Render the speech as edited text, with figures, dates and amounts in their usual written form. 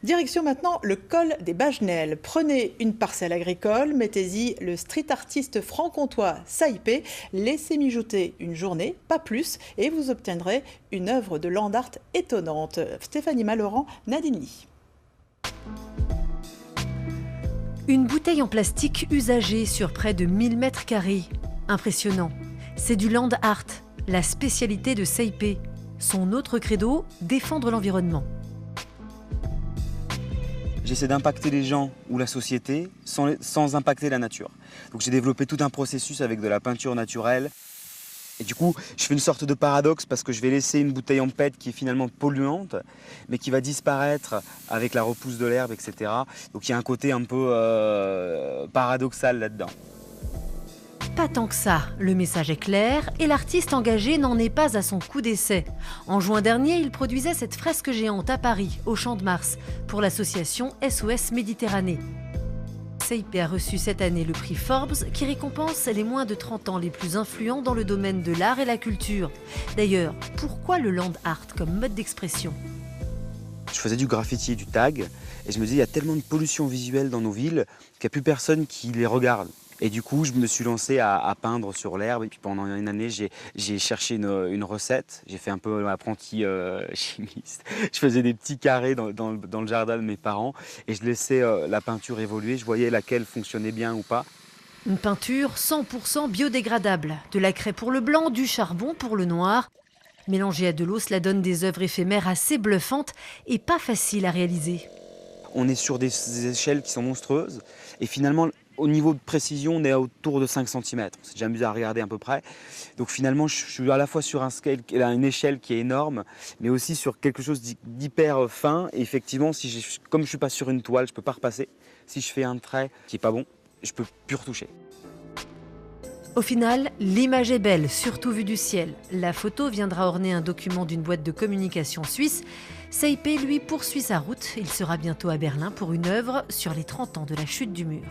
Direction maintenant le col des Bagenelles. Prenez une parcelle agricole, mettez-y le street artiste franc-comtois Saipé, laissez mijoter une journée, pas plus, et vous obtiendrez une œuvre de land art étonnante. Stéphanie Malorand, Nadine Lee. Une bouteille en plastique usagée sur près de 1000 mètres carrés. Impressionnant. C'est du land art, la spécialité de Saipé. Son autre credo, défendre l'environnement. J'essaie d'impacter les gens ou la société sans impacter la nature. Donc j'ai développé tout un processus avec de la peinture naturelle. Et du coup, je fais une sorte de paradoxe parce que je vais laisser une bouteille en PET qui est finalement polluante, mais qui va disparaître avec la repousse de l'herbe, etc. Donc il y a un côté un peu paradoxal là-dedans. Pas tant que ça, le message est clair et l'artiste engagé n'en est pas à son coup d'essai. En juin dernier, il produisait cette fresque géante à Paris, au Champ de Mars, pour l'association SOS Méditerranée. Saipé a reçu cette année le prix Forbes qui récompense les moins de 30 ans les plus influents dans le domaine de l'art et la culture. D'ailleurs, pourquoi le land art comme mode d'expression ? Je faisais du graffiti et du tag et je me disais il y a tellement de pollution visuelle dans nos villes qu'il n'y a plus personne qui les regarde. Et du coup, je me suis lancé à peindre sur l'herbe. Et puis pendant une année, j'ai cherché une recette. J'ai fait un peu apprenti chimiste. Je faisais des petits carrés dans le jardin de mes parents. Et je laissais la peinture évoluer. Je voyais laquelle fonctionnait bien ou pas. Une peinture 100% biodégradable. De la craie pour le blanc, du charbon pour le noir. Mélangée à de l'eau, cela donne des œuvres éphémères assez bluffantes et pas faciles à réaliser. On est sur des échelles qui sont monstrueuses. Et finalement, au niveau de précision, on est autour de 5 cm. On s'est déjà amusé à regarder à peu près. Donc finalement, je suis à la fois sur une échelle qui est énorme, mais aussi sur quelque chose d'hyper fin. Et effectivement, comme je ne suis pas sur une toile, je ne peux pas repasser. Si je fais un trait qui n'est pas bon, je ne peux plus retoucher. Au final, l'image est belle, surtout vue du ciel. La photo viendra orner un document d'une boîte de communication suisse. Saipé, lui, poursuit sa route. Il sera bientôt à Berlin pour une œuvre sur les 30 ans de la chute du mur.